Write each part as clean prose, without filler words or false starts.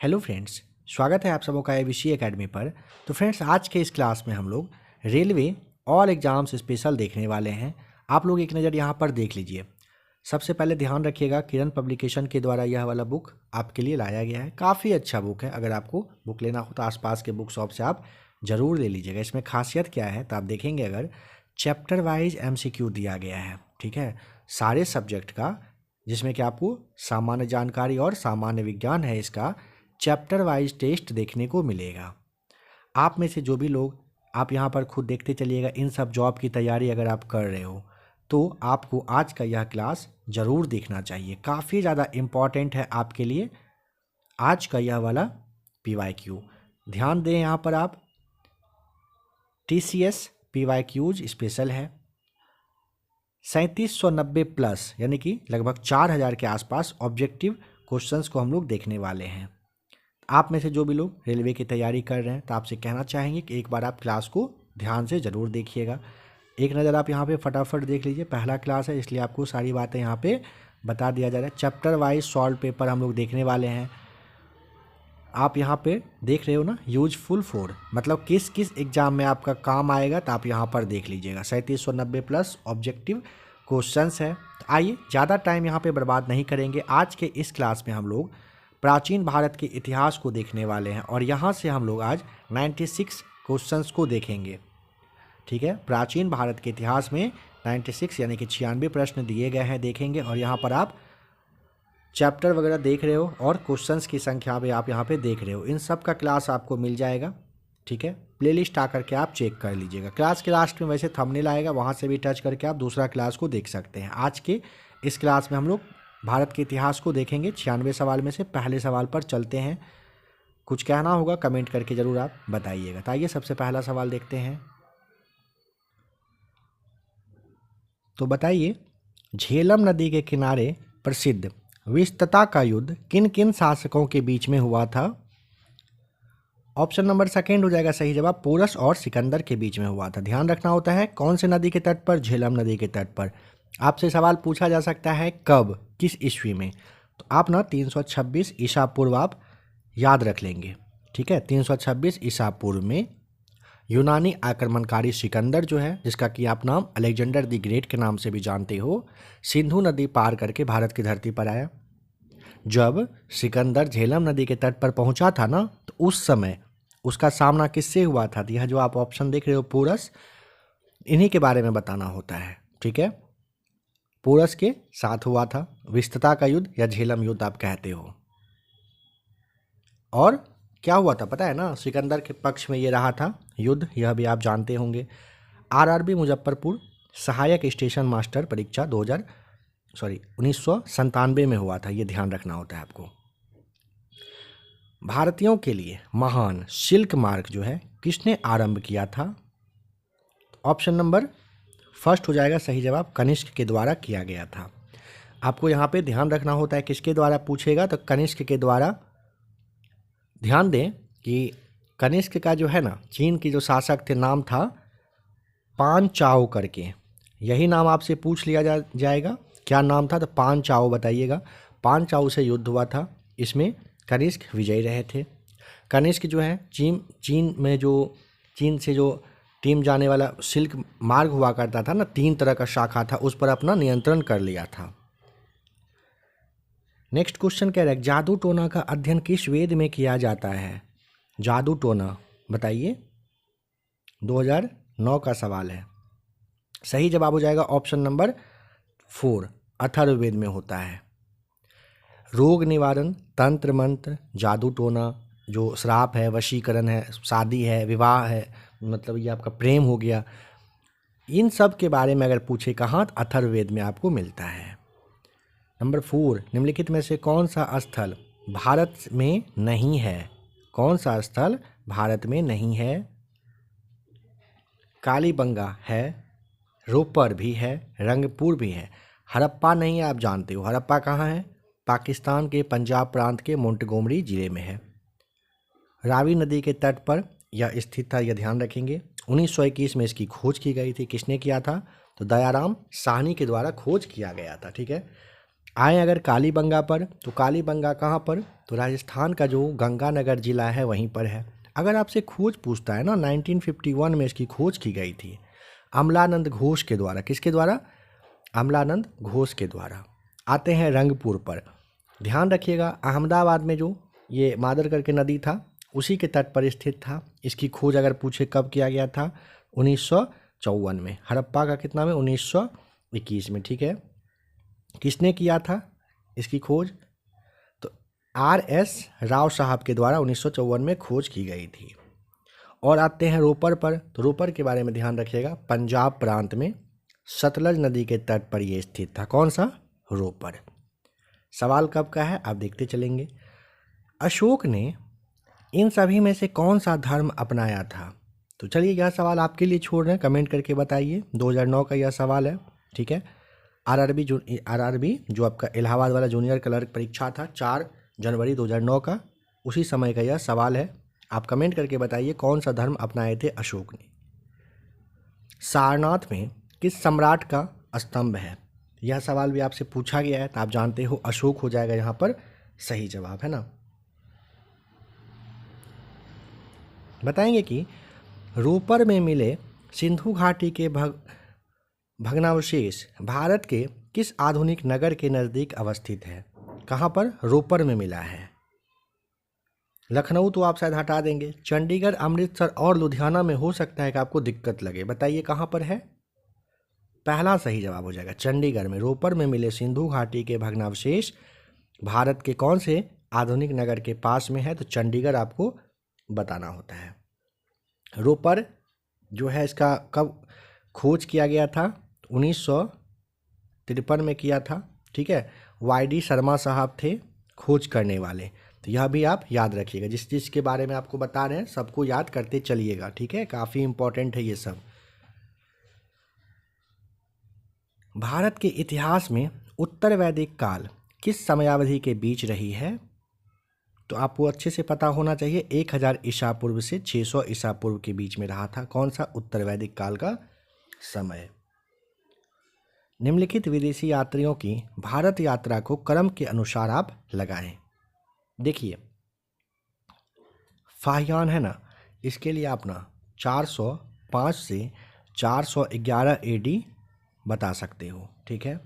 Hello friends, स्वागत है आप सबों का एबीसी एकेडमी पर। तो फ्रेंड्स, आज के इस क्लास में हम लोग रेलवे ऑल एग्ज़ाम्स स्पेशल देखने वाले हैं। आप लोग एक नज़र यहाँ पर देख लीजिए। सबसे पहले ध्यान रखिएगा, किरण पब्लिकेशन के द्वारा यह वाला बुक आपके लिए लाया गया है। काफ़ी अच्छा बुक है। अगर आपको बुक लेना हो तो आसपास के बुक शॉप से आप ज़रूर ले लीजिएगा। इसमें खासियत क्या है तो आप देखेंगे, अगर चैप्टर वाइज MCQ दिया गया है, ठीक है, सारे सब्जेक्ट का, जिसमें कि आपको सामान्य जानकारी और सामान्य विज्ञान है, इसका चैप्टर वाइज टेस्ट देखने को मिलेगा। आप में से जो भी लोग, आप यहाँ पर खुद देखते चलिएगा, इन सब जॉब की तैयारी अगर आप कर रहे हो तो आपको आज का यह क्लास ज़रूर देखना चाहिए। काफ़ी ज़्यादा इम्पॉर्टेंट है आपके लिए आज का यह वाला PYQ। ध्यान दें, यहाँ पर आप TCS PYQs स्पेशल है। 3790 प्लस यानी कि लगभग 4000 के आसपास ऑब्जेक्टिव क्वेश्चंस को हम लोग देखने वाले हैं। आप में से जो भी लोग रेलवे की तैयारी कर रहे हैं तो आपसे कहना चाहेंगे कि एक बार आप क्लास को ध्यान से ज़रूर देखिएगा। एक नज़र आप यहाँ पे फटाफट देख लीजिए। पहला क्लास है, इसलिए आपको सारी बातें यहाँ पे बता दिया जा रहा है। चैप्टर वाइज सॉल्व पेपर हम लोग देखने वाले हैं। आप यहाँ पे देख रहे हो ना, यूजफुल फॉर, मतलब किस किस एग्ज़ाम में आपका काम आएगा, तो आप यहाँ पर देख लीजिएगा। 3790 प्लस ऑब्जेक्टिव क्वेश्चंस है। तो आइए, ज़्यादा टाइम यहाँ पे बर्बाद नहीं करेंगे। आज के इस क्लास में हम लोग प्राचीन भारत के इतिहास को देखने वाले हैं और यहाँ से हम लोग आज 96 क्वेश्चंस को देखेंगे, ठीक है। प्राचीन भारत के इतिहास में 96 यानी कि 96 प्रश्न दिए गए हैं, देखेंगे। और यहाँ पर आप चैप्टर वगैरह देख रहे हो और क्वेश्चंस की संख्या भी आप यहाँ पे देख रहे हो। इन सब का क्लास आपको मिल जाएगा, ठीक है। प्लेलिस्ट आकर के आप चेक कर लीजिएगा। क्लास के लास्ट में वैसे थंबनेल आएगा, वहाँ से भी टच करके आप दूसरा क्लास को देख सकते हैं। आज के इस क्लास में हम लोग भारत के इतिहास को देखेंगे। 96 सवाल में से पहले सवाल पर चलते हैं। कुछ कहना होगा कमेंट करके ज़रूर आप बताइएगा। तो आइए, सबसे पहला सवाल देखते हैं। तो बताइए, झेलम नदी के किनारे प्रसिद्ध विस्तता का युद्ध किन किन शासकों के बीच में हुआ था? ऑप्शन नंबर सेकेंड हो जाएगा सही जवाब। पोरस और सिकंदर के बीच में हुआ था। ध्यान रखना होता है कौन से नदी के तट पर, झेलम नदी के तट पर। आपसे सवाल पूछा जा सकता है कब, किस ईस्वी में, तो आप ना 326 ईसा पूर्व आप याद रख लेंगे, ठीक है। 326 ईसा पूर्व में यूनानी आक्रमणकारी सिकंदर जो है, जिसका कि आप नाम अलेक्जेंडर द ग्रेट के नाम से भी जानते हो, सिंधु नदी पार करके भारत की धरती पर आया। जब सिकंदर झेलम नदी के तट पर पहुंचा था ना, तो उस समय उसका सामना किससे हुआ था? यह जो आप ऑप्शन देख रहे हो पोरस, इन्हीं के बारे में बताना होता है, ठीक है। पोरस के साथ हुआ था विस्तता का युद्ध या झेलम युद्ध आप कहते हो। और क्या हुआ था पता है ना, सिकंदर के पक्ष में ये रहा था युद्ध, यह भी आप जानते होंगे। RRB मुजफ्फरपुर सहायक स्टेशन मास्टर परीक्षा 1997 में हुआ था। ये ध्यान रखना होता है आपको। भारतीयों के लिए महान सिल्क मार्ग जो है किसने आरंभ किया था? ऑप्शन नंबर फर्स्ट हो जाएगा सही जवाब, कनिष्क के द्वारा किया गया था। आपको यहाँ पे ध्यान रखना होता है किसके द्वारा पूछेगा, तो कनिष्क के द्वारा। ध्यान दें कि कनिष्क का जो है ना, चीन की जो शासक थे, नाम था पांचाओ करके। यही नाम आपसे पूछ लिया जाएगा क्या नाम था, तो पांचाओ बताइएगा। पांचाओ से युद्ध हुआ था, इसमें कनिष्क विजयी रहे थे। कनिष्क जो है चीन में जो चीन से जो टीम जाने वाला सिल्क मार्ग हुआ करता था ना, 3 तरह का शाखा था, उस पर अपना नियंत्रण कर लिया था। नेक्स्ट क्वेश्चन कह रहा है, जादू टोना का अध्ययन किस वेद में किया जाता है? जादू टोना बताइए, 2009 का सवाल है। सही जवाब हो जाएगा ऑप्शन नंबर 4, अथर्ववेद में होता है। रोग निवारण, तंत्र मंत्र, जादू टोना, जो श्राप है, वशीकरण है, शादी है, विवाह है, मतलब ये आपका प्रेम हो गया, इन सब के बारे में अगर पूछे कहाँ, तो अथर्ववेद में आपको मिलता है। नंबर 4, निम्नलिखित में से कौन सा स्थल भारत में नहीं है? कौन सा स्थल भारत में नहीं है? कालीबंगा है, रोपर भी है, रंगपुर भी है। हड़प्पा नहीं है, आप जानते हो हड़प्पा कहाँ है? पाकिस्तान के पंजाब प्रांत के मोंटगोमरी जिले में है। रावी नदी के तट पर यह स्थित था, यह ध्यान रखेंगे। 1921 में इसकी खोज की गई थी। किसने किया था? तो दयाराम साहनी के द्वारा खोज किया गया था, ठीक है। आए अगर कालीबंगा पर, तो कालीबंगा कहाँ पर, तो राजस्थान का जो गंगानगर जिला है वहीं पर है। अगर आपसे खोज पूछता है ना, 1951 में इसकी खोज की गई थी अमलानंद घोष के द्वारा। किसके द्वारा? अमलानंद घोष के द्वारा। आते हैं रंगपुर पर। ध्यान रखिएगा, अहमदाबाद में जो ये मादर करके नदी था उसी के तट पर स्थित था। इसकी खोज अगर पूछे कब किया गया था, 1954 में। हड़प्पा का कितना में, 1921 में। ठीक है, किसने किया था इसकी खोज? तो RS राव साहब के द्वारा 1954 में खोज की गई थी। और आते हैं रोपर पर। तो रोपर के बारे में ध्यान रखिएगा, पंजाब प्रांत में सतलज नदी के तट पर यह स्थित था। कौन सा? रोपर। सवाल कब का है आप देखते चलेंगे। अशोक ने इन सभी में से कौन सा धर्म अपनाया था? तो चलिए यह सवाल आपके लिए छोड़ रहे हैं, कमेंट करके बताइए। 2009 का यह सवाल है। ठीक है, आरआरबी जो आपका इलाहाबाद वाला जूनियर क्लर्क परीक्षा था 4 जनवरी 2009 का, उसी समय का यह सवाल है। आप कमेंट करके बताइए कौन सा धर्म अपनाए थे अशोक ने। सारनाथ में किस सम्राट का स्तंभ है? यह सवाल भी आपसे पूछा गया है, तो आप जानते हो अशोक हो जाएगा यहाँ पर सही जवाब, है ना। बताएंगे कि रोपर में मिले सिंधु घाटी के भग्नावशेष भारत के किस आधुनिक नगर के नज़दीक अवस्थित है? कहाँ पर? रोपर में मिला है। लखनऊ तो आप शायद हटा देंगे। चंडीगढ़, अमृतसर और लुधियाना में हो सकता है कि आपको दिक्कत लगे। बताइए कहाँ पर है? पहला सही जवाब हो जाएगा चंडीगढ़ में। रोपर में मिले सिंधु घाटी के भग्नावशेष भारत के कौन से आधुनिक नगर के पास में है? तो चंडीगढ़ आपको बताना होता है। रोपर जो है इसका कब खोज किया गया था? 1953 में किया था। ठीक है, YD शर्मा साहब थे खोज करने वाले। तो यह भी आप याद रखिएगा, जिस चीज़ के बारे में आपको बता रहे हैं सबको याद करते चलिएगा। ठीक है, काफ़ी इंपॉर्टेंट है ये सब। भारत के इतिहास में उत्तर वैदिक काल किस समयावधि के बीच रही है? तो आपको अच्छे से पता होना चाहिए, 1000 ईसा पूर्व से 600 ईसा पूर्व के बीच में रहा था। कौन सा? उत्तर वैदिक काल का समय। निम्नलिखित विदेशी यात्रियों की भारत यात्रा को क्रम के अनुसार आप लगाएं। देखिए, फाहियान है ना, इसके लिए आप ना 405 से 411 AD बता सकते हो। ठीक है,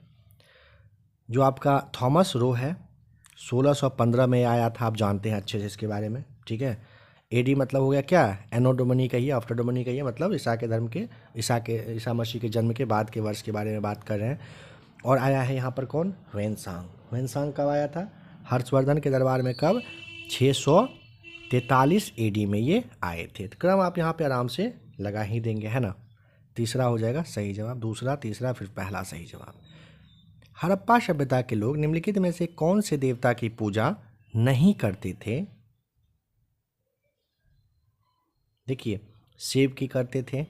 जो आपका थॉमस रो है 1615 में आया था, आप जानते हैं अच्छे से इसके बारे में। ठीक है, AD मतलब हो गया क्या? एनो डोमिनी कहिए, आफ्टर डोमिनी कहिए, मतलब ईसा के धर्म के, ईसा मसीह के जन्म के बाद के वर्ष के बारे में बात कर रहे हैं। और आया है यहाँ पर कौन? ह्वेनसांग कब आया था? हर्षवर्धन के दरबार में कब? 643 AD में ये आए थे। तो क्रम आप यहाँ पे आराम से लगा ही देंगे, है ना। तीसरा हो जाएगा सही जवाब, दूसरा, तीसरा, फिर पहला सही जवाब। हड़प्पा सभ्यता के लोग निम्नलिखित में से कौन से देवता की पूजा नहीं करते थे? देखिए, शिव की करते थे,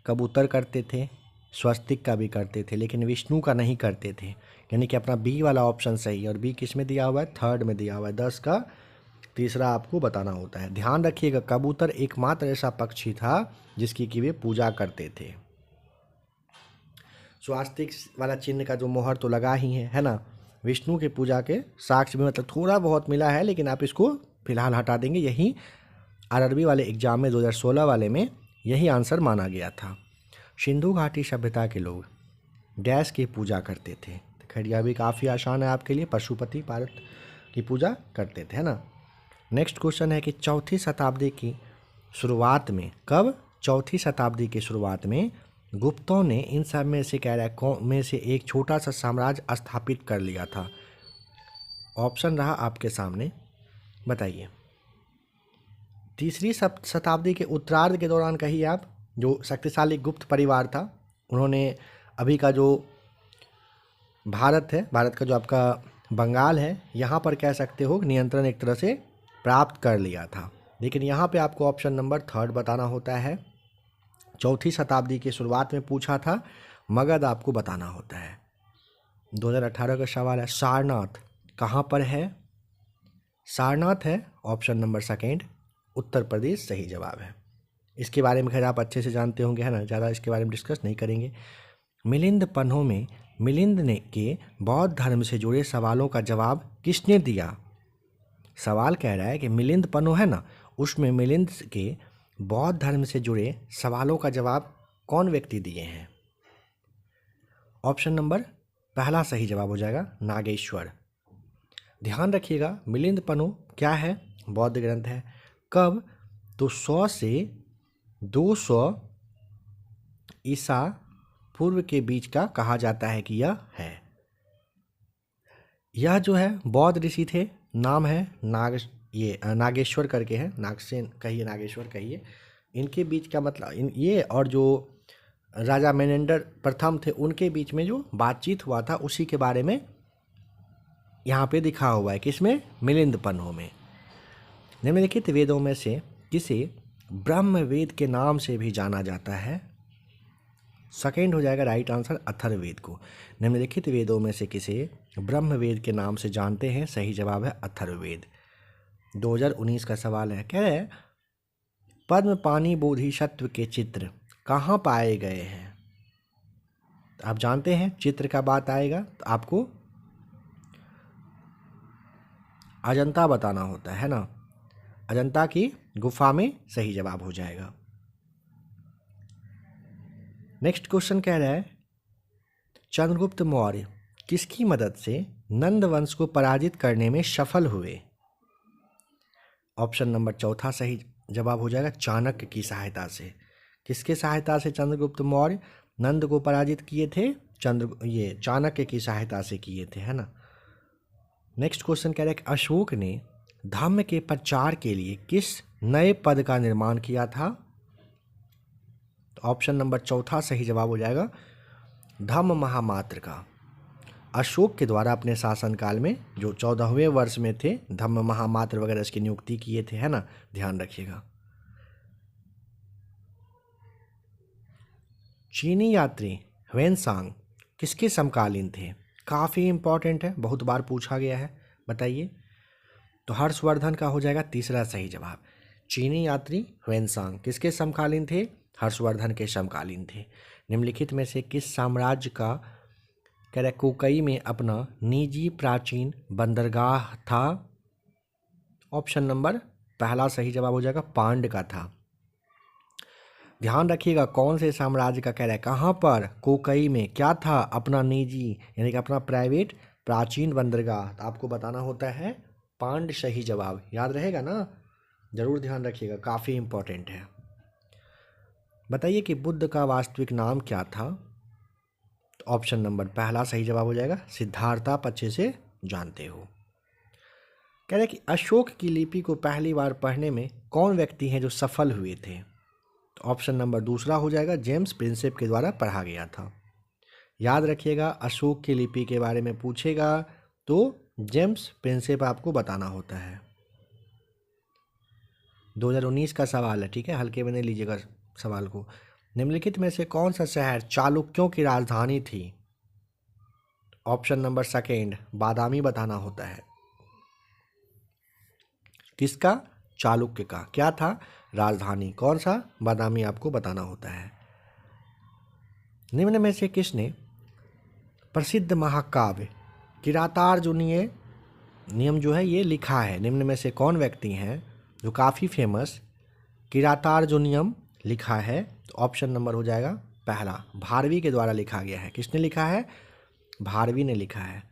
कबूतर करते थे, स्वस्तिक का भी करते थे, लेकिन विष्णु का नहीं करते थे। यानी कि अपना बी वाला ऑप्शन सही है। और बी किस में दिया हुआ है? थर्ड में दिया हुआ है। 10 का तीसरा आपको बताना होता है। ध्यान रखिएगा, कबूतर एकमात्र ऐसा पक्षी था जिसकी कि वे पूजा करते थे। स्वास्तिक वाला चिन्ह का जो मोहर तो लगा ही है ना। विष्णु के पूजा के साक्ष्य में मतलब थोड़ा बहुत मिला है, लेकिन आप इसको फिलहाल हटा देंगे। यही आरआरबी वाले एग्जाम में 2016 वाले में यही आंसर माना गया था। सिंधु घाटी सभ्यता के लोग डैश की पूजा करते थे। खैर यह भी काफ़ी आसान है आपके लिए, पशुपति पार्वत की पूजा करते थे, है ना। नेक्स्ट क्वेश्चन है कि चौथी शताब्दी की शुरुआत में, कब? चौथी शताब्दी की शुरुआत में गुप्तों ने इन सब में से कह रहा है कौन में से एक छोटा सा साम्राज्य स्थापित कर लिया था? ऑप्शन रहा आपके सामने, बताइए। तीसरी शताब्दी के उत्तरार्ध के दौरान कहिए आप, जो शक्तिशाली गुप्त परिवार था उन्होंने अभी का जो भारत है, भारत का जो आपका बंगाल है, यहाँ पर कह सकते हो नियंत्रण एक तरह से प्राप्त कर लिया था। लेकिन यहाँ पे आपको ऑप्शन नंबर थर्ड बताना होता है। चौथी शताब्दी की शुरुआत में पूछा था, मगध आपको बताना होता है। 2018 का सवाल है, सारनाथ कहाँ पर है? सारनाथ है option number second, Uttar Pradesh सही जवाब है। इसके बारे में खैर आप अच्छे से जानते होंगे, है ना, ज़्यादा इसके बारे में डिस्कस नहीं करेंगे। मिलिंद पन्हों में मिलिंद ने के बौद्ध धर्म से जुड़े सवालों का जवाब किसने दिया? सवाल कह रहा है कि मिलिंद पन्हो है ना, उसमें मिलिंद के बौद्ध धर्म से जुड़े सवालों का जवाब कौन व्यक्ति दिए हैं? ऑप्शन नंबर पहला सही जवाब हो जाएगा नागेश्वर। ध्यान रखिएगा, मिलिंद पन्हो क्या है? बौद्ध ग्रंथ है। कब? तो 100 से 200 ईसा पूर्व के बीच का कहा जाता है कि यह है। यह जो है बौद्ध ऋषि थे, नाम है नागेश्वर करके है, नागसेन कहिए, नागेश्वर कहिए। इनके बीच का मतलब ये और जो राजा मेनेंडर प्रथम थे उनके बीच में जो बातचीत हुआ था उसी के बारे में यहाँ पे दिखा हुआ है। किसमें? मिलिंद पन्हो में। निम्नलिखित वेदों में से किसे ब्रह्म वेद के नाम से भी जाना जाता है? सेकेंड हो जाएगा राइट आंसर अथर्ववेद को। निम्नलिखित वेदों में से किसे ब्रह्म वेद के नाम से जानते हैं? सही जवाब है अथर्ववेद। 2019 का सवाल है, कह रहे हैं पद्म पानी बोधिसत्व के चित्र कहाँ पाए गए हैं? आप जानते हैं चित्र का बात आएगा तो आपको अजंता बताना होता है ना, अजंता की गुफा में सही जवाब हो जाएगा। नेक्स्ट क्वेश्चन कह रहा है चंद्रगुप्त मौर्य किसकी मदद से नंद वंश को पराजित करने में सफल हुए? ऑप्शन नंबर चौथा सही जवाब हो जाएगा चाणक्य की सहायता से। किसके सहायता से चंद्रगुप्त मौर्य नंद को पराजित किए थे? चाणक्य की सहायता से किए थे, है ना। नेक्स्ट क्वेश्चन कह रहा है कि अशोक ने धम्म के प्रचार के लिए किस नए पद का निर्माण किया था? तो ऑप्शन नंबर चौथा सही जवाब हो जाएगा धम्म महामात्र का। अशोक के द्वारा अपने शासनकाल में जो 14वें वर्ष में थे धम्म महामात्र वगैरह इसकी नियुक्ति किए थे, है ना, ध्यान रखिएगा। चीनी यात्री ह्वेनसांग किसके समकालीन थे? काफ़ी इंपॉर्टेंट है, बहुत बार पूछा गया है, बताइए। तो हर्षवर्धन का हो जाएगा तीसरा सही जवाब। चीनी यात्री ह्वेनसांग किसके समकालीन थे? हर्षवर्धन के समकालीन थे। निम्नलिखित में से किस साम्राज्य का कह रहे कोकई में अपना निजी प्राचीन बंदरगाह था? ऑप्शन नंबर पहला सही जवाब हो जाएगा पांड का था। ध्यान रखिएगा कौन से साम्राज्य का कह रहा है, कहाँ पर? कोकई में क्या था? अपना निजी यानी कि अपना प्राइवेट प्राचीन बंदरगाह। तो आपको बताना होता है पांड सही जवाब, याद रहेगा ना, जरूर ध्यान रखिएगा, काफ़ी इंपॉर्टेंट है। बताइए कि बुद्ध का वास्तविक नाम क्या था? तो ऑप्शन नंबर पहला सही जवाब हो जाएगा सिद्धार्थ। आप अच्छे से जानते हो। कह रहे कि अशोक की लिपि को पहली बार पढ़ने में कौन व्यक्ति हैं जो सफल हुए थे? तो ऑप्शन नंबर दूसरा हो जाएगा जेम्स प्रिंसेप के द्वारा पढ़ा गया था। याद रखिएगा अशोक की लिपि के बारे में पूछेगा तो जेम्स प्रिंसेप आपको बताना होता है। 2019 का सवाल है, ठीक है, हल्के में नहीं लीजिएगा सवाल को। निम्नलिखित में से कौन सा शहर चालुक्यों की राजधानी थी? ऑप्शन नंबर सेकेंड बादामी बताना होता है। किसका? चालुक्य का। क्या था? राजधानी। कौन सा? बादामी आपको बताना होता है। निम्न में से किसने प्रसिद्ध महाकाव्य किरातार्जुनीय नियम जो है ये लिखा है? निम्न में से कौन व्यक्ति हैं जो काफ़ी फेमस किरातार्जुनियम लिखा है? तो ऑप्शन नंबर हो जाएगा पहला भारवी के द्वारा लिखा गया है। किसने लिखा है? भारवी ने लिखा है।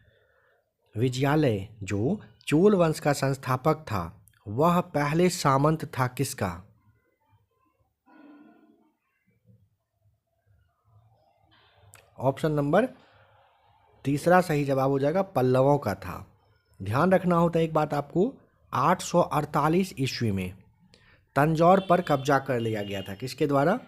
विजयालय जो चोल वंश का संस्थापक था वह पहले सामंत था किसका? ऑप्शन नंबर तीसरा सही जवाब हो जाएगा पल्लवों का था। ध्यान रखना होता है एक बात आपको, 848 ईस्वी में तंजौर पर कब्जा कर लिया गया था। किसके द्वारा?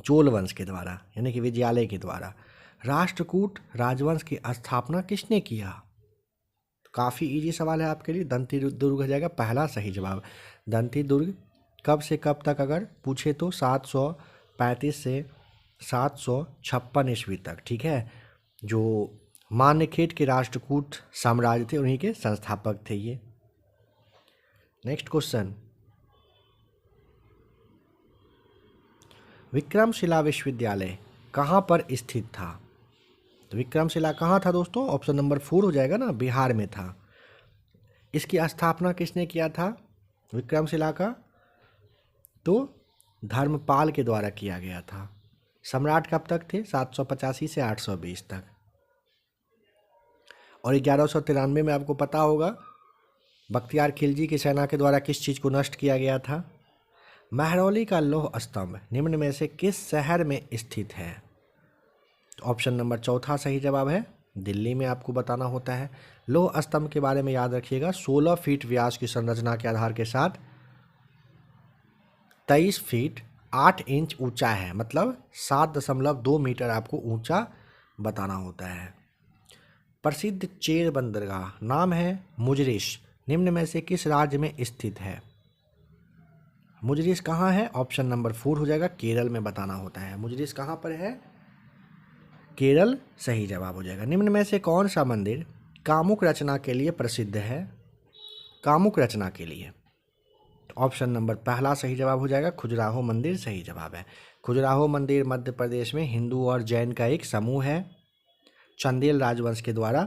चोल वंश के द्वारा, यानी कि विजयालय के द्वारा। राष्ट्रकूट राजवंश की स्थापना किसने किया? काफ़ी इजी सवाल है आपके लिए। दंती दुर्ग हो जाएगा पहला सही जवाब। दंती दुर्ग कब से कब तक अगर पूछे तो 735 से 756 ईस्वी तक, ठीक है। जो मान्यखेट के राष्ट्रकूट साम्राज्य थे उन्हीं के संस्थापक थे ये। नेक्स्ट क्वेश्चन, विक्रमशिला विश्वविद्यालय कहाँ पर स्थित था? तो विक्रमशिला कहाँ था दोस्तों? ऑप्शन नंबर 4 हो जाएगा ना, बिहार में था। इसकी स्थापना किसने किया था विक्रमशिला का? तो धर्मपाल के द्वारा किया गया था। सम्राट कब तक थे? 785 से 820 तक। और 1193 में आपको पता होगा बख्तियार खिलजी की सेना के द्वारा किस चीज़ को नष्ट किया गया था? महरौली का लौह स्तंभ निम्न में से किस शहर में स्थित है? ऑप्शन नंबर 4 सही जवाब है, दिल्ली में आपको बताना होता है। लौह स्तंभ के बारे में याद रखिएगा, 16 फीट व्यास की संरचना के आधार के साथ 23 फीट 8 इंच ऊंचा है, मतलब 7.2 मीटर आपको ऊंचा बताना होता है। प्रसिद्ध चेर बंदरगाह नाम है मुजरिश, निम्न में से किस राज्य में स्थित है? मुजरिश कहाँ है? ऑप्शन नंबर 4 हो जाएगा, केरल में बताना होता है। मुजरिश कहाँ पर है? केरल सही जवाब हो जाएगा। निम्न में से कौन सा मंदिर कामुक रचना के लिए प्रसिद्ध है? कामुक रचना के लिए ऑप्शन नंबर 1 सही जवाब हो जाएगा, खजुराहो मंदिर सही जवाब है। खजुराहो मंदिर मध्य प्रदेश में हिंदू और जैन का एक समूह है। चंदेल राजवंश के द्वारा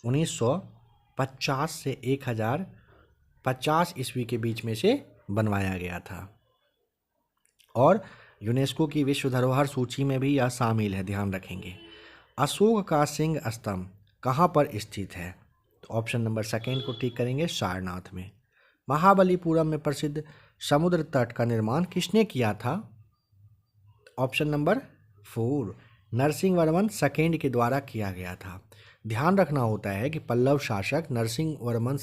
1950 से 1050 ईस्वी के बीच में से बनवाया गया था और यूनेस्को की विश्व धरोहर सूची में भी यह शामिल है, ध्यान रखेंगे। अशोक का सिंह स्तंभ कहाँ पर स्थित है? तो ऑप्शन नंबर 2 को टिक करेंगे, सारनाथ में। महाबलीपुरम में प्रसिद्ध समुद्र तट का निर्माण किसने किया था? Option number 4 Narasimha Varman second के द्वारा किया गया था। ध्यान रखना होता है कि पल्लव शासक नरसिंह वर्मन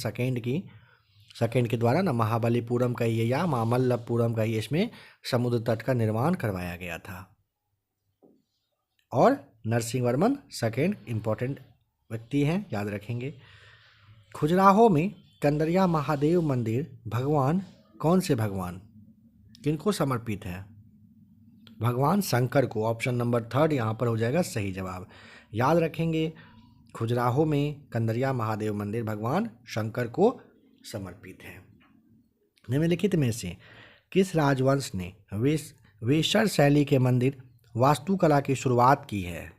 सेकेंड के द्वारा ना महाबलीपुरम का ये या मामल्लपुरम का ये इसमें समुद्र तट का निर्माण करवाया गया था। और नरसिंह वर्मन सेकेंड इंपॉर्टेंट व्यक्ति हैं, याद रखेंगे। खजुराहो में कंदरिया महादेव मंदिर भगवान कौन से भगवान किनको समर्पित है? भगवान शंकर को। ऑप्शन नंबर 3 यहाँ पर हो जाएगा सही जवाब, याद रखेंगे। खजुराहो में कंदरिया महादेव मंदिर भगवान शंकर को समर्पित है। निम्नलिखित में से किस राजवंश ने वेसर शैली के मंदिर वास्तुकला की शुरुआत की है?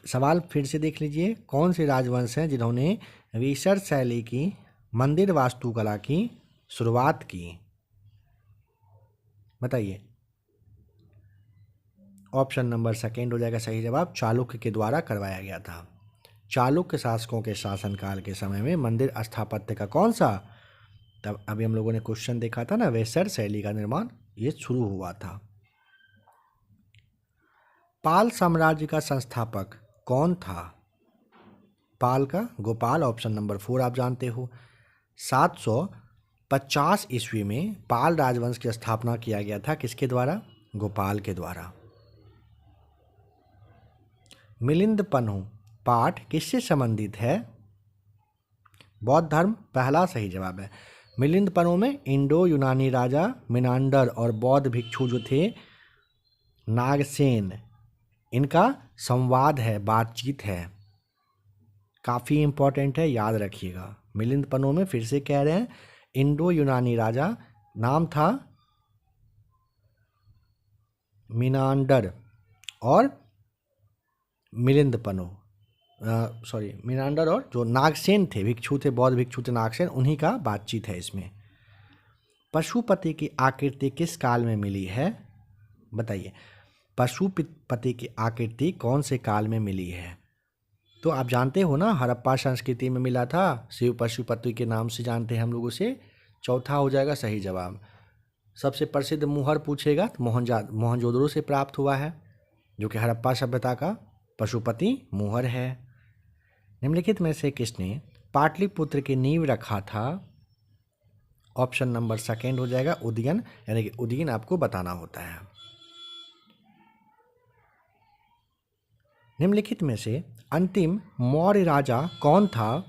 सवाल फिर से देख लीजिए, कौन से राजवंश हैं जिन्होंने वेसर शैली की मंदिर वास्तुकला की शुरुआत की? बताइए। ऑप्शन नंबर 2 हो जाएगा सही जवाब, चालुक्य के द्वारा करवाया गया था। चालुक्य शासकों के शासनकाल के समय में मंदिर स्थापत्य का कौन सा, तब अभी हम लोगों ने क्वेश्चन देखा था ना, वेसर शैली का निर्माण ये शुरू हुआ था। पाल साम्राज्य का संस्थापक कौन था? पाल का गोपाल, ऑप्शन नंबर 4 आप जानते हो। 750 ईस्वी में पाल राजवंश की स्थापना किया गया था, किसके द्वारा? गोपाल के द्वारा। मिलिंद पन्हु पाठ किससे संबंधित है? बौद्ध धर्म, पहला सही जवाब है। मिलिंद पन्हु में इंडो यूनानी राजा मिनांडर और बौद्ध भिक्षु जो थे नागसेन, इनका संवाद है, बातचीत है, काफ़ी इम्पोर्टेंट है, याद रखिएगा। मिलिंद पन्हु में फिर से कह रहे हैं, इंडो यूनानी राजा नाम था मिनांडर और मिलिंद पन्हु मिनांडर और जो नागसेन थे, भिक्षु थे, बौद्ध भिक्षु थे नागसेन, उन्हीं का बातचीत है इसमें। पशुपति की आकृति किस काल में मिली है? बताइए, पशुपति की आकृति कौन से काल में मिली है? तो आप जानते हो ना, हड़प्पा संस्कृति में मिला था, शिव पशुपति के नाम से जानते हैं हम लोग उसे। 4 हो जाएगा सही जवाब। सबसे प्रसिद्ध मुहर पूछेगा तो मोहनजोदड़ो से प्राप्त हुआ है, जो कि हड़प्पा सभ्यता का पशुपति मुहर है। निम्नलिखित में से किसने पाटलिपुत्र की नींव रखा था? ऑप्शन नंबर 2 हो जाएगा उदयन, यानी कि उदयन आपको बताना होता है। निम्नलिखित में से अंतिम मौर्य राजा कौन था?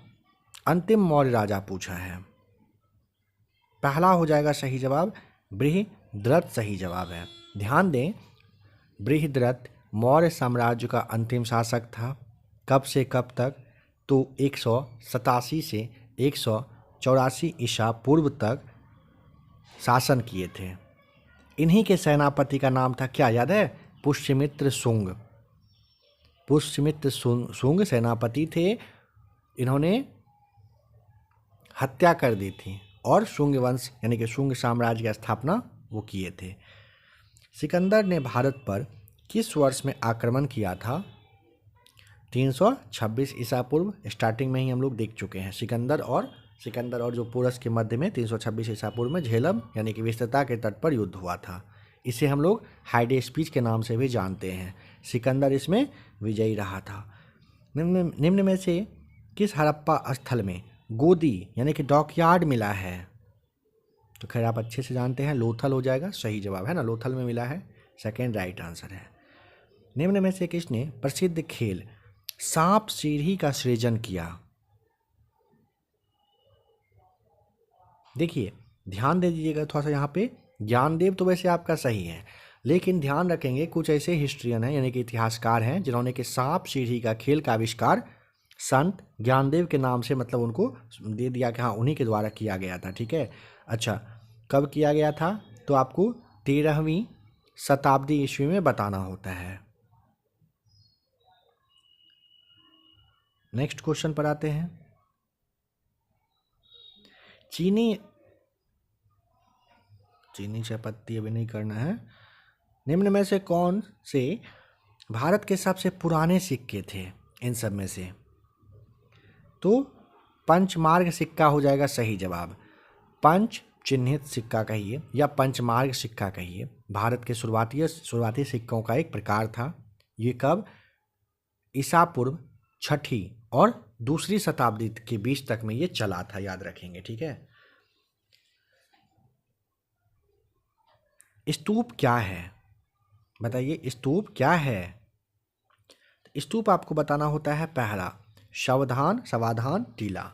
अंतिम मौर्य राजा पूछा है। पहला हो जाएगा सही जवाब, बृहद्रथ सही जवाब है। ध्यान दें, बृहद्रथ मौर्य साम्राज्य का अंतिम शासक था। कब से कब तक? तो 187 से 184 ईसा पूर्व तक शासन किए थे इन्हीं के सेनापति का नाम था क्या, याद है? पुष्यमित्र शुंग। पुष्यमित्र शुंग सेनापति थे। इन्होंने हत्या कर दी थी और शुंग वंश यानी कि शुंग साम्राज्य की स्थापना वो किए थे। सिकंदर ने भारत पर किस वर्ष में आक्रमण किया था? 326 ईसा पूर्व। स्टार्टिंग में ही हम लोग देख चुके हैं। सिकंदर और जो पोरस के मध्य में 326 ईसा पूर्व में झेलम यानी कि विस्तृता के तट पर युद्ध हुआ था। इसे हम लोग हाइडे स्पीच के नाम से भी जानते हैं। सिकंदर इसमें विजयी रहा था। निम्न में से किस हड़प्पा स्थल में गोदी यानी कि डॉकयार्ड मिला है? तो खैर आप अच्छे से जानते हैं, लोथल हो जाएगा सही जवाब, है ना? लोथल में मिला है, सेकेंड राइट आंसर है। निम्न में से किसने प्रसिद्ध खेल सांप सीढ़ी का सृजन किया? देखिए ध्यान दे दीजिएगा थोड़ा सा, यहाँ पे ज्ञानदेव तो वैसे आपका सही है, लेकिन ध्यान रखेंगे कुछ ऐसे हिस्ट्रियन हैं यानी कि इतिहासकार हैं जिन्होंने कि सांप सीढ़ी का खेल का आविष्कार संत ज्ञानदेव के नाम से मतलब उनको दे दिया कि हाँ उन्हीं के द्वारा किया गया था। ठीक है, अच्छा कब किया गया था? तो आपको 13वीं शताब्दी ईस्वी में बताना होता है। नेक्स्ट क्वेश्चन पर आते हैं। चीनी चायपत्ती अभी नहीं करना है। निम्न में से कौन से भारत के सबसे पुराने सिक्के थे इन सब में से? तो पंचमार्ग सिक्का हो जाएगा सही जवाब। पंच चिन्हित सिक्का कहिए या पंचमार्ग सिक्का कहिए, भारत के शुरुआती सिक्कों का एक प्रकार था। ये कब? ईसा पूर्व 6ठी और 2री शताब्दी के बीच तक में ये चला था, याद रखेंगे। ठीक है, स्तूप क्या है? बताइए स्तूप क्या है? स्तूप आपको बताना होता है पहला समाधान टीला।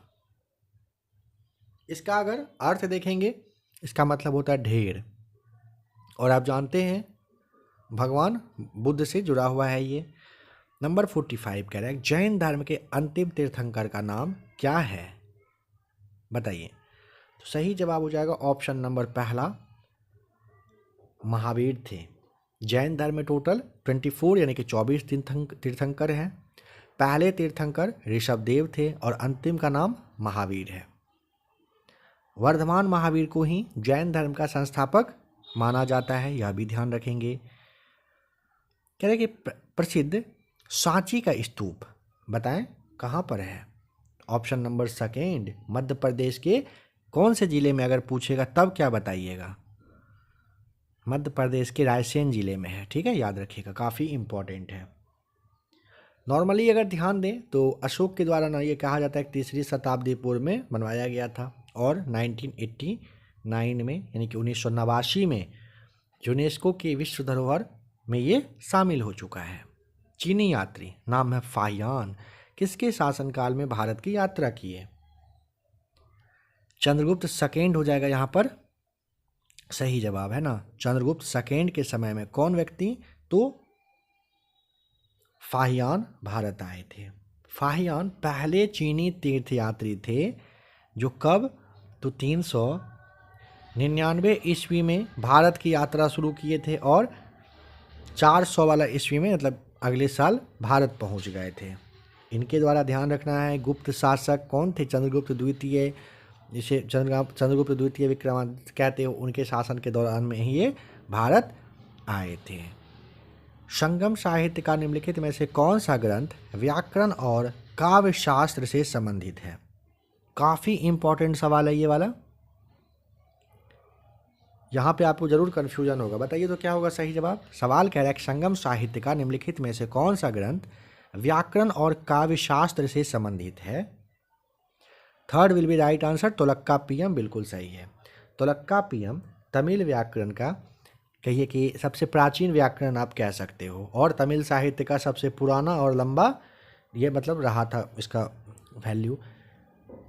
इसका अगर अर्थ देखेंगे इसका मतलब होता है ढेर, और आप जानते हैं भगवान बुद्ध से जुड़ा हुआ है ये। नंबर 45 कह रहा है जैन धर्म के अंतिम तीर्थंकर का नाम क्या है? बताइए। तो सही जवाब हो जाएगा ऑप्शन नंबर पहला, महावीर थे। जैन धर्म में टोटल 24 यानी कि 24 तीर्थंकर हैं। पहले तीर्थंकर ऋषभदेव थे और अंतिम का नाम महावीर है। वर्धमान महावीर को ही जैन धर्म का संस्थापक माना जाता है, यह भी ध्यान रखेंगे। कह रहे कि प्रसिद्ध सांची का स्तूप बताएं कहाँ पर है? Option number second, Madhya Pradesh के कौन से जिले में? अगर पूछेगा तब क्या बताइएगा? मध्य प्रदेश के रायसेन जिले में है। ठीक है, याद रखिएगा, काफ़ी इम्पोर्टेंट है। नॉर्मली अगर ध्यान दें तो अशोक के द्वारा ना ये कहा जाता है कि 3री शताब्दी पूर्व में बनवाया गया था और 1989 में यानी कि 1989 में यूनेस्को के विश्व धरोहर में ये शामिल हो चुका है। चीनी यात्री नाम है फाहियान, किसके शासनकाल में भारत की यात्रा की है? चंद्रगुप्त सेकेंड हो जाएगा यहाँ पर सही जवाब, है ना? चंद्रगुप्त सेकेंड के समय में कौन व्यक्ति? तो फाहियान भारत आए थे। फाहियान पहले चीनी तीर्थयात्री थे जो कब? तो 399 ईस्वी में भारत की यात्रा शुरू किए थे और 400 वाला ईस्वी में मतलब अगले साल भारत पहुंच गए थे। इनके द्वारा ध्यान रखना है गुप्त शासक कौन थे? चंद्रगुप्त द्वितीय, जिसे चंद्रगुप्त द्वितीय विक्रमादित्य कहते हैं, उनके शासन के दौरान में ही ये भारत आए थे। संगम साहित्य का निम्नलिखित में से कौन सा ग्रंथ व्याकरण और काव्य शास्त्र से संबंधित है? काफ़ी इंपॉर्टेंट सवाल है ये वाला, यहाँ पे आपको जरूर कन्फ्यूजन होगा। बताइए तो क्या होगा सही जवाब? सवाल कह रहा है कि संगम साहित्य का निम्नलिखित में से कौन सा ग्रंथ व्याकरण और काव्य शास्त्र से संबंधित है? Third will be right answer, Tolkappiyam बिल्कुल सही है। तोलक्काप्पियम तमिल व्याकरण का कहिए कि सबसे प्राचीन व्याकरण आप कह सकते हो और तमिल साहित्य का सबसे पुराना और लंबा ये मतलब रहा था इसका वैल्यू।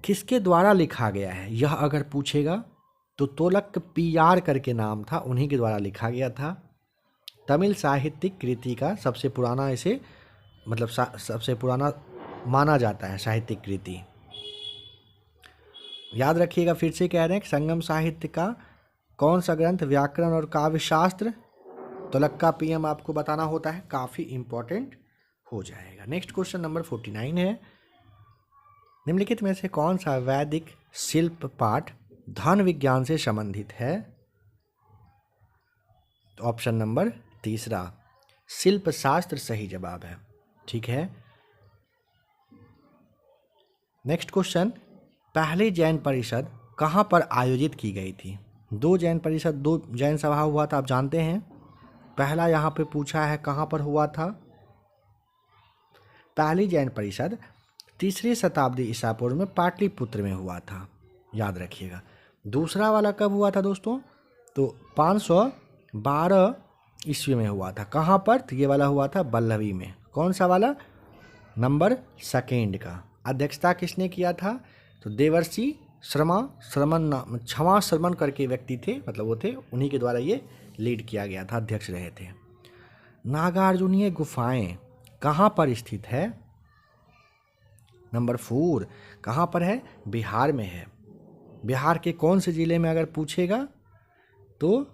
किसके द्वारा लिखा गया है यह अगर पूछेगा तो तोलक्कपियार करके नाम था, उन्हीं के द्वारा लिखा गया था। तमिल साहित्यिक कृति का सबसे पुराना इसे मतलब सबसे पुराना माना जाता है साहित्यिक कृति। याद रखिएगा, फिर से कह रहे हैं कि संगम साहित्य का कौन सा ग्रंथ व्याकरण और काव्य शास्त्र तुलक्का पीएम आपको बताना होता है, काफ़ी इंपॉर्टेंट हो जाएगा। नेक्स्ट क्वेश्चन नंबर 49 है, निम्नलिखित में से कौन सा वैदिक शिल्प पाठ धन विज्ञान से संबंधित है? तो ऑप्शन नंबर तीसरा शिल्प शास्त्र सही जवाब है। ठीक है। नेक्स्ट क्वेश्चन, पहली जैन परिषद कहाँ पर आयोजित की गई थी? दो जैन सभा हुआ था, आप जानते हैं। पहला यहाँ पे पूछा है कहाँ पर हुआ था। पहली जैन परिषद 3री शताब्दी ईसा पूर्व में पाटलिपुत्र में हुआ था, याद रखिएगा। दूसरा वाला कब हुआ था दोस्तों? तो 512 ईस्वी में हुआ था। कहाँ पर? तो ये वाला हुआ था बल्लभी में। कौन सा वाला? नंबर सेकेंड का। अध्यक्षता किसने किया था? तो देवर्षि क्षमा श्रमण करके व्यक्ति थे, मतलब वो थे, उन्हीं के द्वारा ये लीड किया गया था, अध्यक्ष रहे थे। नागार्जुनीय गुफाएं कहाँ पर स्थित है? नंबर 4 कहाँ पर है? बिहार में है। बिहार के कौन से जिले में अगर पूछेगा तो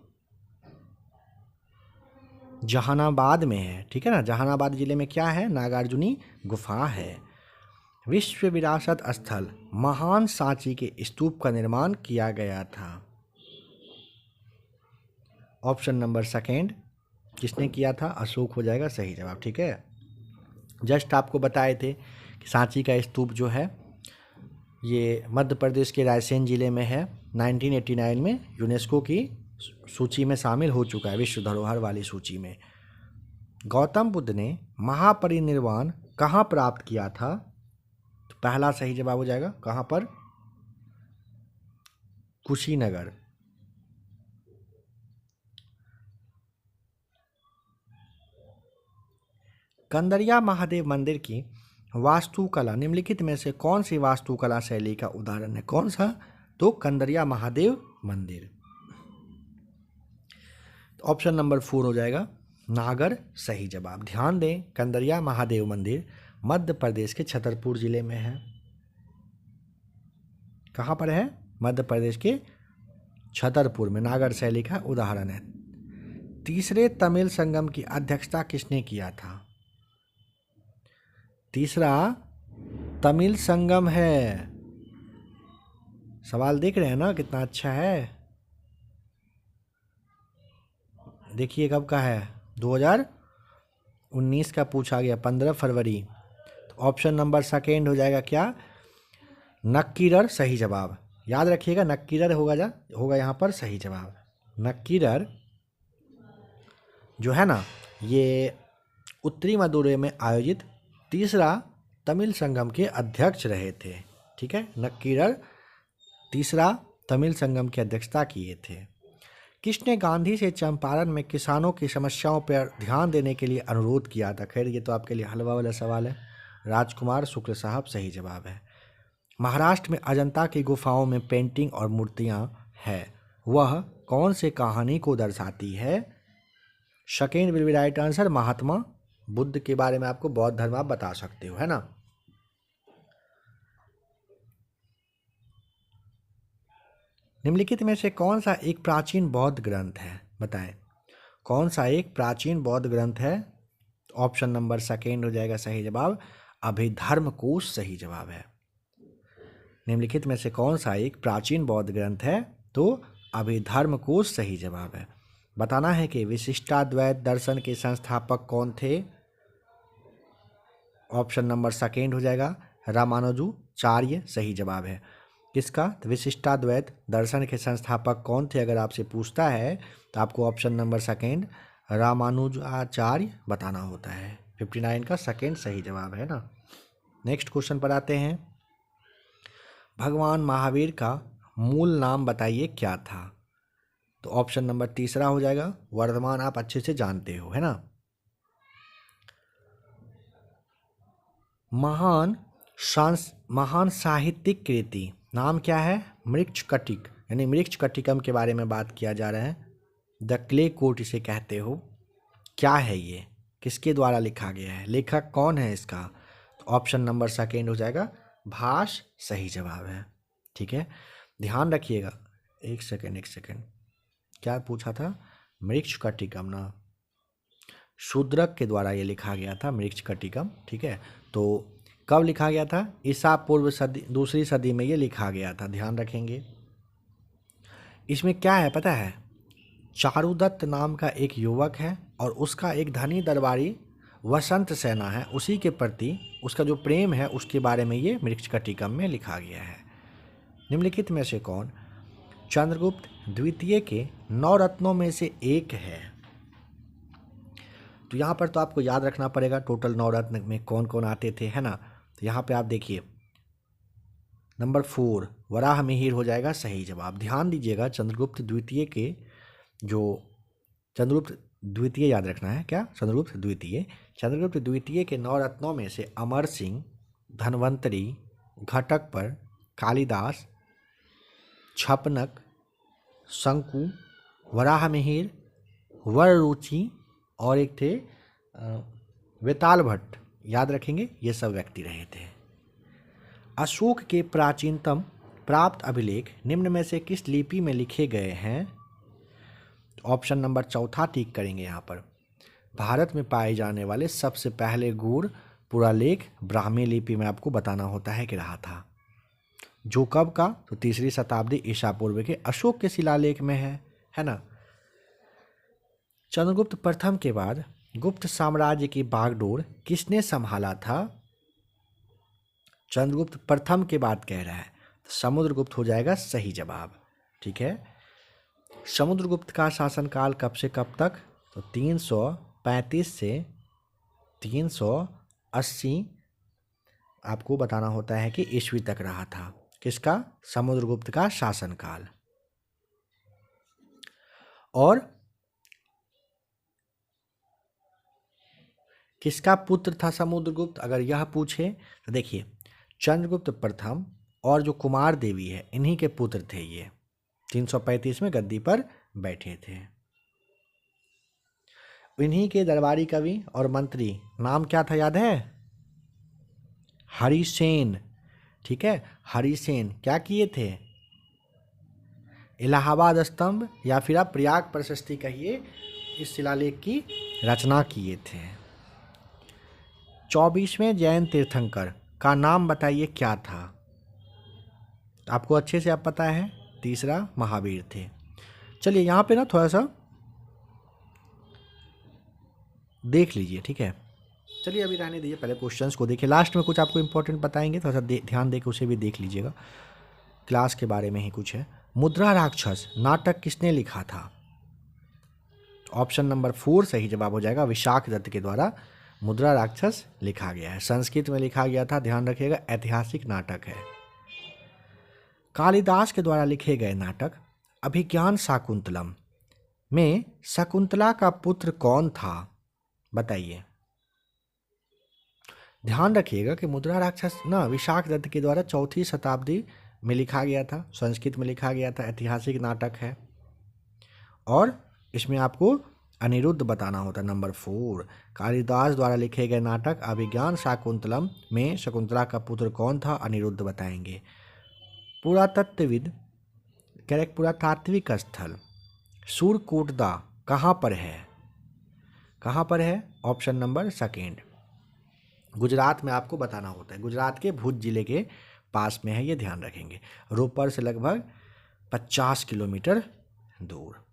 जहानाबाद में है। ठीक है ना, जहानाबाद जिले में क्या है? नागार्जुनी गुफा है। विश्व विरासत स्थल महान सांची के स्तूप का निर्माण किया गया था। ऑप्शन नंबर सेकेंड किसने किया था? अशोक हो जाएगा सही जवाब। ठीक है, जस्ट आपको बताए थे कि सांची का स्तूप जो है ये मध्य प्रदेश के रायसेन जिले में है। 1989 में यूनेस्को की सूची में शामिल हो चुका है, विश्व धरोहर वाली सूची में। गौतम बुद्ध ने महापरिनिर्वाण कहाँ प्राप्त किया था? तो पहला सही जवाब हो जाएगा कहाँ पर? कुशीनगर। कंदरिया महादेव मंदिर की वास्तुकला निम्नलिखित में से कौन सी वास्तुकला शैली का उदाहरण है? कौन सा? तो कंदरिया महादेव मंदिर। ऑप्शन नंबर 4 हो जाएगा नागर सही जवाब। ध्यान दें, कंदरिया महादेव मंदिर मध्य प्रदेश के छतरपुर जिले में है। कहाँ पर है? मध्य प्रदेश के छतरपुर में। नागर शैली का उदाहरण है। तीसरे तमिल संगम की अध्यक्षता किसने किया था? तीसरा तमिल संगम है। सवाल देख रहे हैं ना कितना अच्छा है। देखिए कब का है? 2019 का पूछा गया, 15 फरवरी। तो ऑप्शन नंबर सेकेंड हो जाएगा क्या? नक्कीरर सही जवाब। याद रखिएगा, नक्कीरर होगा यहाँ पर सही जवाब। नक्कीरर जो है ना, ये उत्तरी मदुरै में आयोजित तीसरा तमिल संगम के अध्यक्ष रहे थे। ठीक है, नक्कीरर तीसरा तमिल संगम की अध्यक्षता किए थे। किसने गांधी से चंपारण में किसानों की समस्याओं पर ध्यान देने के लिए अनुरोध किया था? खैर ये तो आपके लिए हलवा वाला सवाल है। राजकुमार शुक्ल साहब सही जवाब है। महाराष्ट्र में अजंता की गुफाओं में पेंटिंग और मूर्तियां हैं, वह कौन से कहानी को दर्शाती है? Second will be right answer. Mahatma Buddha के बारे में आपको बौद्ध धर्म आप बता सकते हो, है ना। निम्नलिखित में से कौन सा एक प्राचीन बौद्ध ग्रंथ है? बताएं, कौन सा एक प्राचीन बौद्ध ग्रंथ है? ऑप्शन नंबर सेकेंड हो जाएगा सही जवाब। अभिधर्म कोश सही जवाब है। निम्नलिखित में से कौन सा एक प्राचीन बौद्ध ग्रंथ है? तो अभिधर्म कोश सही जवाब है। बताना है कि विशिष्टाद्वैत दर्शन के संस्थापक कौन थे? ऑप्शन नंबर सेकेंड हो जाएगा रामानुजाचार्य सही जवाब है। किसका? तो विशिष्टाद्वैत दर्शन के संस्थापक कौन थे अगर आपसे पूछता है तो आपको ऑप्शन नंबर सेकेंड रामानुजाचार्य बताना होता है। 59 का सेकेंड सही जवाब है ना। नेक्स्ट क्वेश्चन पर आते हैं। भगवान महावीर का मूल नाम बताइए क्या था? तो ऑप्शन नंबर तीसरा हो जाएगा वर्धमान। आप अच्छे से जानते हो, है ना। महान साहित्यिक कृति नाम क्या है? मृच्छकटिक, यानी मृच्छकटिकम के बारे में बात किया जा रहा है। द क्ले कोट इसे कहते हो। क्या है ये? किसके द्वारा लिखा गया है? लेखक कौन है इसका? तो ऑप्शन नंबर सेकेंड हो जाएगा भास सही जवाब है। ठीक है, ध्यान रखिएगा। एक सेकेंड क्या पूछा था? मृच्छकटिकम ना, शूद्रक के द्वारा ये लिखा गया था मृच्छकटिकम। ठीक है, तो कब लिखा गया था? ईसा पूर्व सदी, दूसरी सदी में ये लिखा गया था, ध्यान रखेंगे। इसमें क्या है पता है? चारुदत्त नाम का एक युवक है और उसका एक धनी दरबारी वसंत सेना है, उसी के प्रति उसका जो प्रेम है उसके बारे में ये मृच्छकटिकम में लिखा गया है। निम्नलिखित में से कौन चंद्रगुप्त द्वितीय के 9 रत्नों में से एक है? तो यहाँ पर तो आपको याद रखना पड़ेगा टोटल 9 रत्न में कौन कौन आते थे, है ना। तो यहाँ पे आप देखिए नंबर 4 वराह मिहिर हो जाएगा सही जवाब। ध्यान दीजिएगा चंद्रगुप्त द्वितीय के जो चंद्रगुप्त द्वितीय याद रखना है, क्या? चंद्रगुप्त द्वितीय के 9 रत्नों में से अमर सिंह, धनवंतरी, घटकपर, कालिदास, छपनक, शंकु, वराह मिहिर, वररुचि और एक थे वेताल भट्ट, याद रखेंगे ये सब व्यक्ति रहे थे। अशोक के प्राचीनतम प्राप्त अभिलेख निम्न में से किस लिपि में लिखे गए हैं? ऑप्शन नंबर 4 टिक करेंगे यहाँ पर। भारत में पाए जाने वाले सबसे पहले गूढ़ पुरालेख ब्राह्मी लिपि में आपको बताना होता है कि रहा था, जो कब का? तो 3री शताब्दी ईसा पूर्व के अशोक के शिलालेख में है ना। चंद्रगुप्त प्रथम के बाद गुप्त साम्राज्य की बागडोर किसने संभाला था? चंद्रगुप्त प्रथम के बाद कह रहा है, तो समुद्रगुप्त हो जाएगा सही जवाब। ठीक है, समुद्रगुप्त का शासनकाल कब से कब तक? तो 335 से 380 आपको बताना होता है कि ईस्वी तक रहा था। किसका? समुद्रगुप्त का शासनकाल। और किसका पुत्र था समुद्रगुप्त? अगर यह पूछे तो देखिए चंद्रगुप्त प्रथम और जो कुमार देवी है इन्हीं के पुत्र थे ये। 335 में गद्दी पर बैठे थे। इन्हीं के दरबारी कवि और मंत्री नाम क्या था याद है? हरिसेन। ठीक है, हरिसेन क्या किए थे? इलाहाबाद स्तंभ या फिर आप प्रयाग प्रशस्ति कहिए, इस शिलालेख की रचना किए थे। 24वें जैन तीर्थंकर का नाम बताइए क्या था? आपको अच्छे से आप पता है, तीसरा महावीर थे। चलिए यहाँ पे ना थोड़ा सा देख लीजिए। ठीक है, चलिए अभी रहने दीजिए, पहले क्वेश्चंस को देखिए, लास्ट में कुछ आपको इंपॉर्टेंट बताएंगे, थोड़ा सा ध्यान देकर उसे भी देख लीजिएगा। क्लास के बारे में ही कुछ है। मुद्रा राक्षस नाटक किसने लिखा था? ऑप्शन नंबर 4 सही जवाब हो जाएगा। विशाख दत्त के द्वारा मुद्रा राक्षस लिखा गया है, संस्कृत में लिखा गया था, ध्यान रखिएगा, ऐतिहासिक नाटक है। कालिदास के द्वारा लिखे गए नाटक अभिज्ञान शाकुंतलम में शकुंतला का पुत्र कौन था? बताइए। ध्यान रखिएगा कि मुद्रा राक्षस ना विशाख दत्त के द्वारा 4वीं शताब्दी में लिखा गया था, संस्कृत में लिखा गया था, ऐतिहासिक नाटक है। और इसमें आपको अनिरुद्ध बताना होता है। नंबर 4 कालिदास द्वारा लिखे गए नाटक अभिज्ञान शाकुंतलम में शकुंतला का पुत्र कौन था? अनिरुद्ध बताएंगे। पुरातत्वविद करेक्ट पुरातात्विक स्थल सूरकोटदा कहाँ पर है? कहाँ पर है? ऑप्शन नंबर 2 गुजरात में आपको बताना होता है, गुजरात के भुज जिले के पास में है, ये ध्यान रखेंगे। रोपड़ से लगभग 50 किलोमीटर दूर।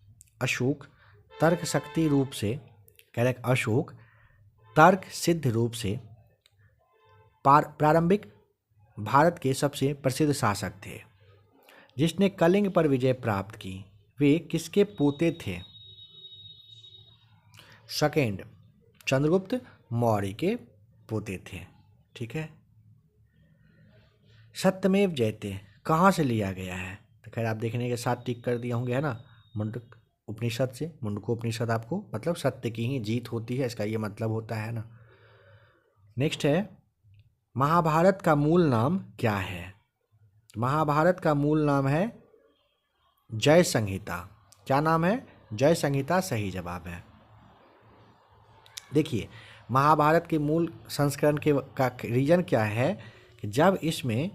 अशोक तर्क शक्ति रूप से करेक्ट अशोक तर्क सिद्ध रूप से प्रारंभिक भारत के सबसे प्रसिद्ध शासक थे। जिसने कलिंग पर विजय प्राप्त की, वे किसके पोते थे? 2 चंद्रगुप्त मौर्य के पोते थे। ठीक है, सत्यमेव जयते कहाँ से लिया गया है? तो खैर आप देखने के साथ टिक कर दिए होंगे, है ना। मुंडक उपनिषद से, मुंडको उपनिषद आपको मतलब सत्य की ही जीत होती है, इसका ये मतलब होता है ना। नेक्स्ट है महाभारत का मूल नाम क्या है? महाभारत का मूल नाम है जय संहिता। क्या नाम है? जय संहिता सही जवाब है। देखिए महाभारत के मूल संस्करण का रीजन क्या है कि जब इसमें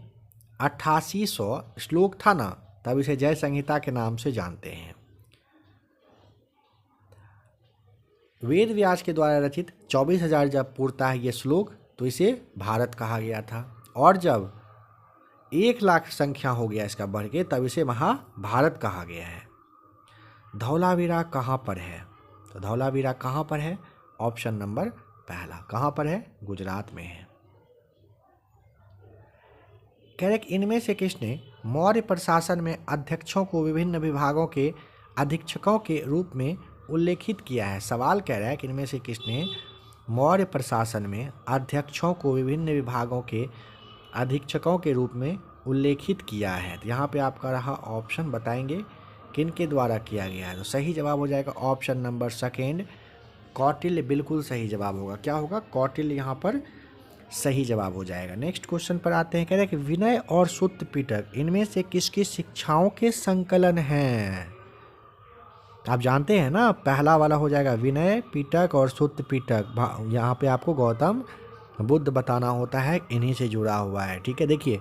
8800 श्लोक था ना, तब इसे जय संहिता के नाम से जानते हैं। वेद व्यास के द्वारा रचित 24,000 जब पूरता है ये श्लोक तो इसे भारत कहा गया था, और जब 1,00,000 संख्या हो गया इसका बढ़ के तब इसे महाभारत कहा गया है। धौलावीरा कहाँ पर है? तो धौलावीरा कहाँ पर है? ऑप्शन नंबर पहला। कहाँ पर है? गुजरात में है। कह रहे कि इनमें से किसने मौर्य प्रशासन में अध्यक्षों को विभिन्न विभागों के अधीक्षकों के रूप में उल्लेखित किया है? सवाल कह रहा है कि इनमें से किसने मौर्य प्रशासन में अध्यक्षों को विभिन्न विभागों के अधीक्षकों के रूप में उल्लेखित किया है। तो यहाँ पे आपका रहा ऑप्शन, बताएंगे किन के द्वारा किया गया है। तो सही जवाब हो जाएगा ऑप्शन नंबर सेकेंड, कौटिल्य। बिल्कुल सही जवाब होगा। क्या होगा? कौटिल्य यहाँ पर सही जवाब हो जाएगा। नेक्स्ट क्वेश्चन पर आते हैं। कह रहे हैं कि विनय और सूत्र पिटक इनमें से किसकी शिक्षाओं के संकलन हैं? आप जानते हैं ना, पहला वाला हो जाएगा विनय पिटक और सूत्र पिटक। यहाँ पे आपको गौतम बुद्ध बताना होता है, इन्हीं से जुड़ा हुआ है। ठीक है, देखिए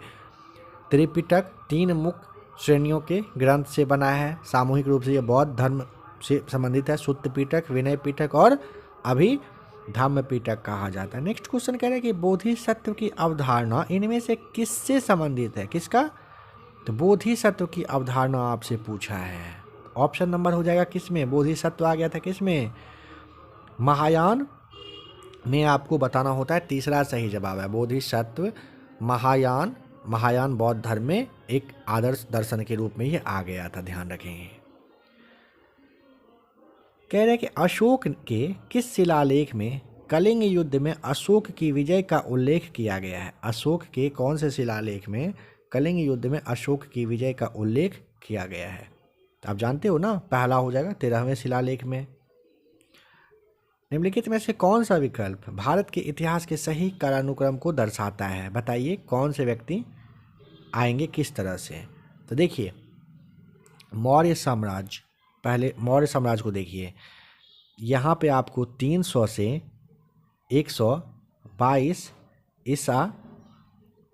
त्रिपिटक 3 मुख्य श्रेणियों के ग्रंथ से बना है। सामूहिक रूप से ये बौद्ध धर्म से संबंधित है। सूत्र पिटक, विनय पिटक और अभिधम्म पिटक कहा जाता है। नेक्स्ट क्वेश्चन कह रहे हैं कि बोधिसत्व की अवधारणा इनमें से किससे संबंधित है? किसका? तो बोधिसत्व की अवधारणा आपसे पूछा है। ऑप्शन नंबर हो जाएगा किसमें? बोधिसत्व आ गया था किसमें? महायान में आपको बताना होता है। तीसरा सही जवाब है बोधिसत्व महायान। महायान बौद्ध धर्म में एक आदर्श दर्शन के रूप में ये आ गया था, ध्यान रखेंगे। कह रहे हैं कि अशोक के किस शिलालेख में कलिंग युद्ध में अशोक की विजय का उल्लेख किया गया है? अशोक के कौन से शिलालेख में कलिंग युद्ध में अशोक की विजय का उल्लेख किया गया है? तो आप जानते हो ना, पहला हो जाएगा 13वें शिलालेख में। निम्नलिखित में से कौन सा विकल्प भारत के इतिहास के सही कालानुक्रम को दर्शाता है? बताइए कौन से व्यक्ति आएंगे किस तरह से। तो देखिए मौर्य साम्राज्य, पहले मौर्य साम्राज्य को देखिए। यहाँ पे आपको 300 से 122 ईसा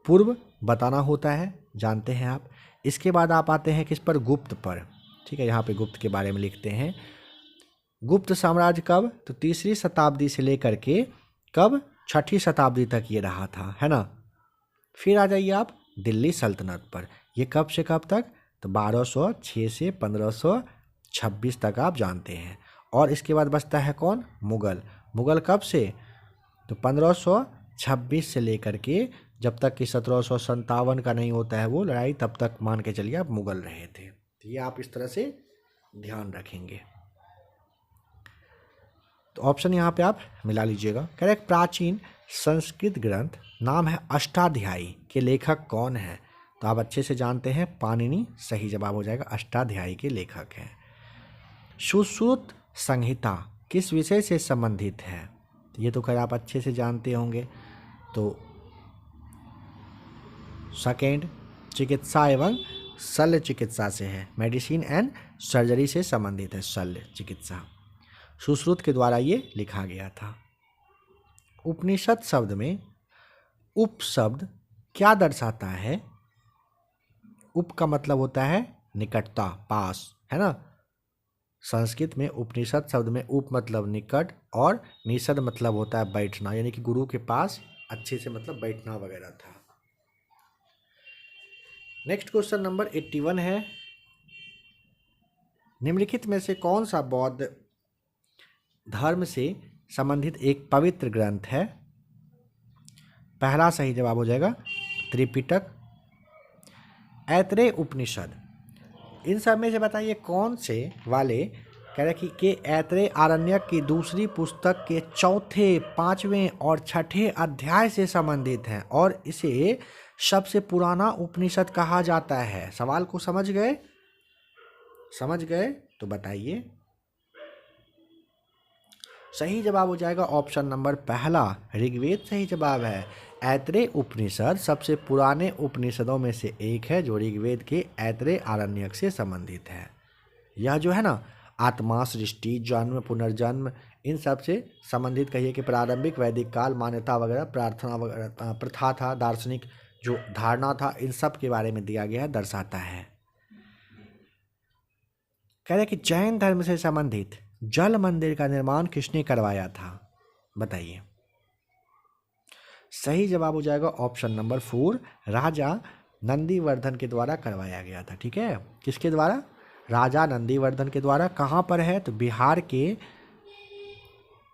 पूर्व बताना होता है, जानते हैं आप। इसके बाद आप आते हैं किस पर? गुप्त पर। ठीक है, यहाँ पे गुप्त के बारे में लिखते हैं। गुप्त साम्राज्य कब? तो 3री शताब्दी से लेकर के कब? 6ठी शताब्दी तक ये रहा था, है ना। फिर आ जाइए आप दिल्ली सल्तनत पर। ये कब से कब तक? तो 1206 से 1526 तक आप जानते हैं। और इसके बाद बचता है कौन? मुगल। मुगल कब से? तो 1526 से लेकर के जब तक कि 1757 का नहीं होता है वो लड़ाई, तब तक मान के चलिए आप मुगल रहे थे। तो ये आप इस तरह से ध्यान रखेंगे। तो ऑप्शन यहाँ पे आप मिला लीजिएगा। कह रहे प्राचीन संस्कृत ग्रंथ नाम है अष्टाध्यायी के लेखक कौन है? तो आप अच्छे से जानते हैं पाणिनि सही जवाब हो जाएगा, अष्टाध्यायी के लेखक हैं। सुश्रुत संहिता किस विषय से संबंधित है? ये तो खैर आप अच्छे से जानते होंगे। तो सेकेंड चिकित्सा एवं शल्य चिकित्सा से है, मेडिसिन एंड सर्जरी से संबंधित है शल्य चिकित्सा। सुश्रुत के द्वारा ये लिखा गया था। उपनिषद शब्द में उप शब्द क्या दर्शाता है? उप का मतलब होता है निकटता, पास, है ना। संस्कृत में उपनिषद शब्द में उप मतलब निकट और निषद मतलब होता है बैठना, यानी कि गुरु के पास अच्छे से मतलब बैठना वगैरह था। नेक्स्ट क्वेश्चन नंबर 81 है। निम्नलिखित में से कौन सा बौद्ध धर्म से संबंधित एक पवित्र ग्रंथ है? पहला सही जवाब हो जाएगा त्रिपिटक, ऐतरेय उपनिषद। इन सब में से बताइए कौन से वाले कह रहे कि ऐतरेय आरण्यक की दूसरी पुस्तक के चौथे, 5वें और 6ठे अध्याय से संबंधित हैं और इसे सबसे पुराना उपनिषद कहा जाता है। सवाल को समझ गए? समझ गए तो बताइए। सही जवाब हो जाएगा ऑप्शन नंबर पहला, ऋग्वेद सही जवाब है। ऐतरेय उपनिषद सबसे पुराने उपनिषदों में से एक है जो ऋग्वेद के ऐतरेय आरण्यक से संबंधित है। यह जो है ना आत्मा, सृष्टि, जन्म, पुनर्जन्म, इन सब से संबंधित कहिए कि प्रारंभिक वैदिक काल, मान्यता वगैरह, प्रार्थना वगैरह, प्रथा था, दार्शनिक जो धारणा था, इन सब के बारे में दिया गया है, दर्शाता है। कह रहे कि जैन धर्म से संबंधित जल मंदिर का निर्माण किसने करवाया था, बताइए। सही जवाब हो जाएगा ऑप्शन नंबर 4, राजा नंदीवर्धन के द्वारा करवाया गया था। ठीक है, किसके द्वारा? राजा नंदीवर्धन के द्वारा। कहाँ पर है? तो बिहार के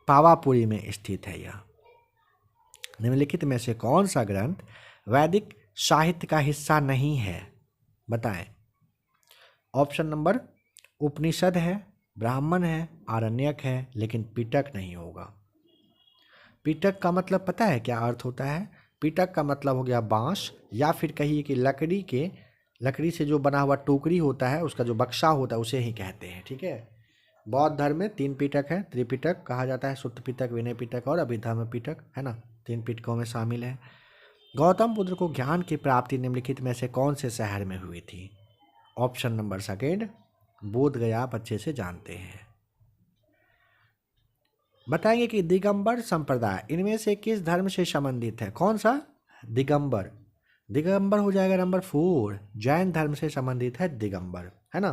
पावापुरी में स्थित है यह। निम्नलिखित में से कौन सा ग्रंथ वैदिक साहित्य का हिस्सा नहीं है, बताएं। ऑप्शन नंबर उपनिषद है, ब्राह्मण है, आरण्यक है, लेकिन पिटक नहीं होगा। पिटक का मतलब पता है क्या अर्थ होता है? पिटक का मतलब हो गया बांस, या फिर कहिए कि लकड़ी से जो बना हुआ टोकरी होता है, उसका जो बक्सा होता है, उसे ही कहते हैं। ठीक है, बौद्ध धर्म में 3 पिटक है, त्रिपिटक कहा जाता है, सुत्त पिटक, विनय पिटक और अभिधर्म पिटक, है ना, 3 पिटकों में शामिल है। गौतम बुद्ध को ज्ञान की प्राप्ति निम्नलिखित में से कौन से शहर में हुई थी? ऑप्शन नंबर 2 बोध गया, आप अच्छे से जानते हैं। बताएंगे कि दिगंबर संप्रदाय इनमें से किस धर्म से संबंधित है? कौन सा? दिगंबर। दिगंबर हो जाएगा नंबर 4, जैन धर्म से संबंधित है दिगंबर, है ना।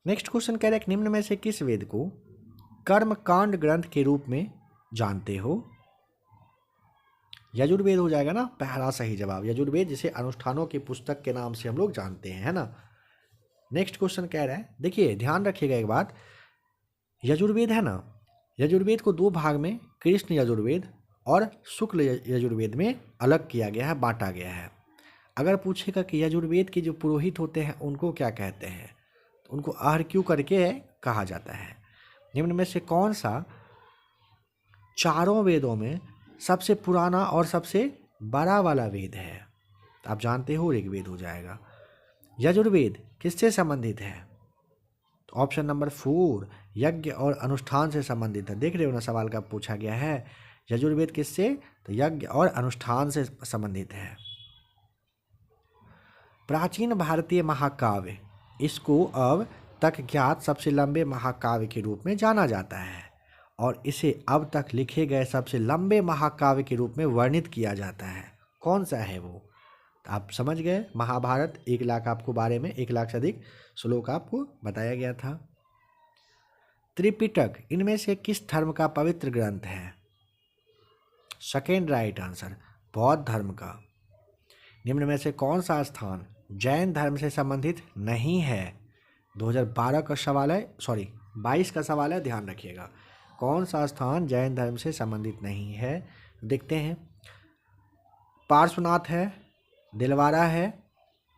नेक्स्ट क्वेश्चन कह रहे हैं निम्न में से किस वेद को कर्मकांड ग्रंथ के रूप में जानते हो? यजुर्वेद हो जाएगा ना पहला सही जवाब, यजुर्वेद जिसे अनुष्ठानों की पुस्तक के नाम से हम लोग जानते हैं, है ना। नेक्स्ट क्वेश्चन कह रहा है, देखिए ध्यान रखिएगा एक बात, यजुर्वेद है ना, यजुर्वेद को 2 भाग में कृष्ण यजुर्वेद और शुक्ल यजुर्वेद में अलग किया गया है, बांटा गया है। अगर पूछेगा कि यजुर्वेद के जो पुरोहित होते हैं उनको क्या कहते हैं, तो उनको आर्क्यू करके कहा जाता है। निम्न में से कौन सा चारों वेदों में सबसे पुराना और सबसे बड़ा वाला वेद है? तो आप जानते हो ऋग्वेद हो जाएगा। यजुर्वेद किससे संबंधित है? तो ऑप्शन नंबर 4 यज्ञ और अनुष्ठान से संबंधित है। देख रहे हो ना सवाल का पूछा गया है, यजुर्वेद किससे? तो यज्ञ और अनुष्ठान से संबंधित है। प्राचीन भारतीय महाकाव्य, इसको अब तक ज्ञात सबसे लंबे महाकाव्य के रूप में जाना जाता है और इसे अब तक लिखे गए सबसे लंबे महाकाव्य के रूप में वर्णित किया जाता है। कौन सा है वो? तो आप समझ गए, महाभारत 1 लाख आपको बारे में 1 लाख से अधिक श्लोक आपको बताया गया था। त्रिपिटक इनमें से किस धर्म का पवित्र ग्रंथ है? सेकेंड राइट आंसर, बौद्ध धर्म का। निम्न में से कौन सा स्थान जैन धर्म से संबंधित नहीं है? 2012 का सवाल है, 22 का सवाल है, ध्यान रखिएगा। कौन सा स्थान जैन धर्म से संबंधित नहीं है? देखते हैं, पार्श्वनाथ है, दिलवारा है,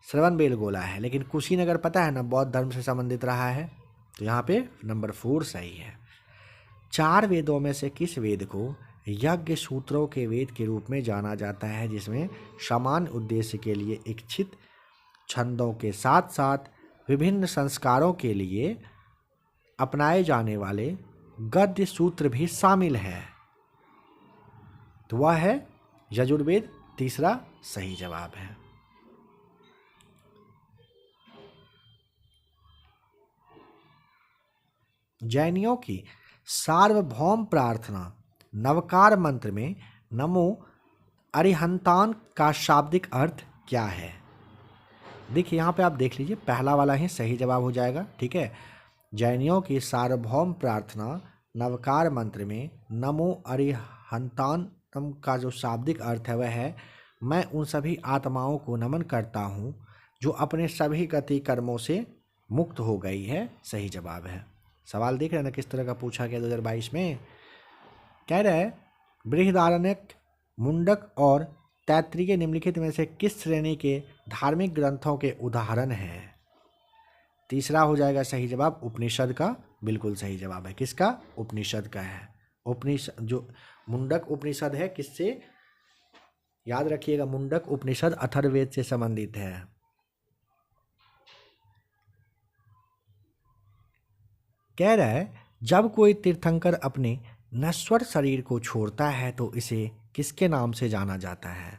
श्रवणबेलगोला है, लेकिन कुशीनगर पता है ना बौद्ध धर्म से संबंधित रहा है, तो यहाँ पे नंबर 4 सही है। 4 वेदों में से किस वेद को यज्ञ सूत्रों के वेद के रूप में जाना जाता है, जिसमें समान उद्देश्य के लिए इच्छित छंदों के साथ साथ विभिन्न संस्कारों के लिए अपनाए जाने वाले गद्य सूत्र भी शामिल है? तो वह है यजुर्वेद, तीसरा सही जवाब है। जैनियों की सार्वभौम प्रार्थना नवकार मंत्र में नमो अरिहंतान का शाब्दिक अर्थ क्या है? देखिए यहाँ पे आप देख लीजिए, पहला वाला ही सही जवाब हो जाएगा। ठीक है, जैनियों की सार्वभौम प्रार्थना नवकार मंत्र में नमो अरिहंतान का जो शाब्दिक अर्थ है वह है, मैं उन सभी आत्माओं को नमन करता हूँ जो अपने सभी गति कर्मों से मुक्त हो गई है। सही जवाब है। सवाल देख रहे हैं ना किस तरह का पूछा गया 2022 में। कह रहा है बृहदारण्यक, मुंडक और तैत्तिरीय निम्नलिखित में से किस श्रेणी के धार्मिक ग्रंथों के उदाहरण हैं? तीसरा हो जाएगा सही जवाब, उपनिषद का बिल्कुल सही जवाब है। किसका? उपनिषद का है। उपनिषद जो मुंडक उपनिषद है किससे? याद रखिएगा, मुंडक उपनिषद अथर्ववेद से संबंधित है। कह रहा है जब कोई तीर्थंकर अपने नश्वर शरीर को छोड़ता है तो इसे किसके नाम से जाना जाता है?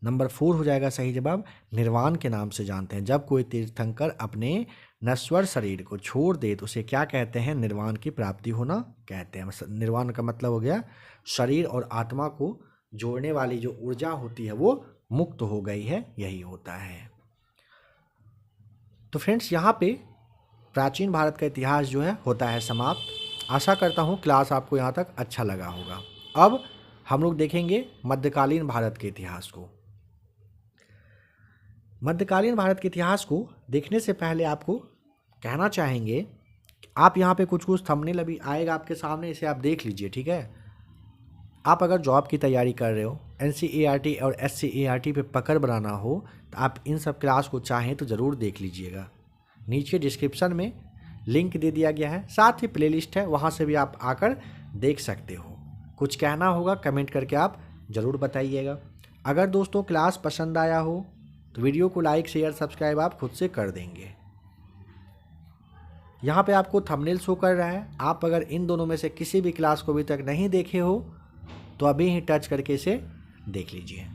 नंबर 4 हो जाएगा सही जवाब, निर्वाण के नाम से जानते हैं। जब कोई तीर्थंकर अपने नश्वर शरीर को छोड़ दे तो उसे क्या कहते हैं? निर्वाण की प्राप्ति होना कहते हैं। निर्वाण का मतलब हो गया शरीर और आत्मा को जोड़ने वाली जो ऊर्जा होती है वो मुक्त हो गई है, यही होता है। तो फ्रेंड्स यहाँ पे प्राचीन भारत का इतिहास जो है होता है समाप्त। आशा करता हूँ क्लास आपको यहाँ तक अच्छा लगा होगा। अब हम लोग देखेंगे मध्यकालीन भारत के इतिहास को। मध्यकालीन भारत के इतिहास को देखने से पहले आपको कहना चाहेंगे, आप यहाँ पे कुछ थंबनेल अभी आएगा आपके सामने, इसे आप देख लीजिए, ठीक है। आप अगर जॉब की तैयारी कर रहे हो, NCERT और SCERT पे पकड़ बनाना हो, तो आप इन सब क्लास को चाहें तो ज़रूर देख लीजिएगा। नीचे डिस्क्रिप्शन में लिंक दे दिया गया है, साथ ही प्लेलिस्ट है, वहाँ से भी आप आकर देख सकते हो। कुछ कहना होगा कमेंट करके आप ज़रूर बताइएगा। अगर दोस्तों क्लास पसंद आया हो तो वीडियो को लाइक शेयर सब्सक्राइब आप खुद से कर देंगे। यहाँ पे आपको थंबनेल शो कर रहा है। आप अगर इन दोनों में से किसी भी क्लास को अभी तक नहीं देखे हो तो अभी ही टच करके इसे देख लीजिए।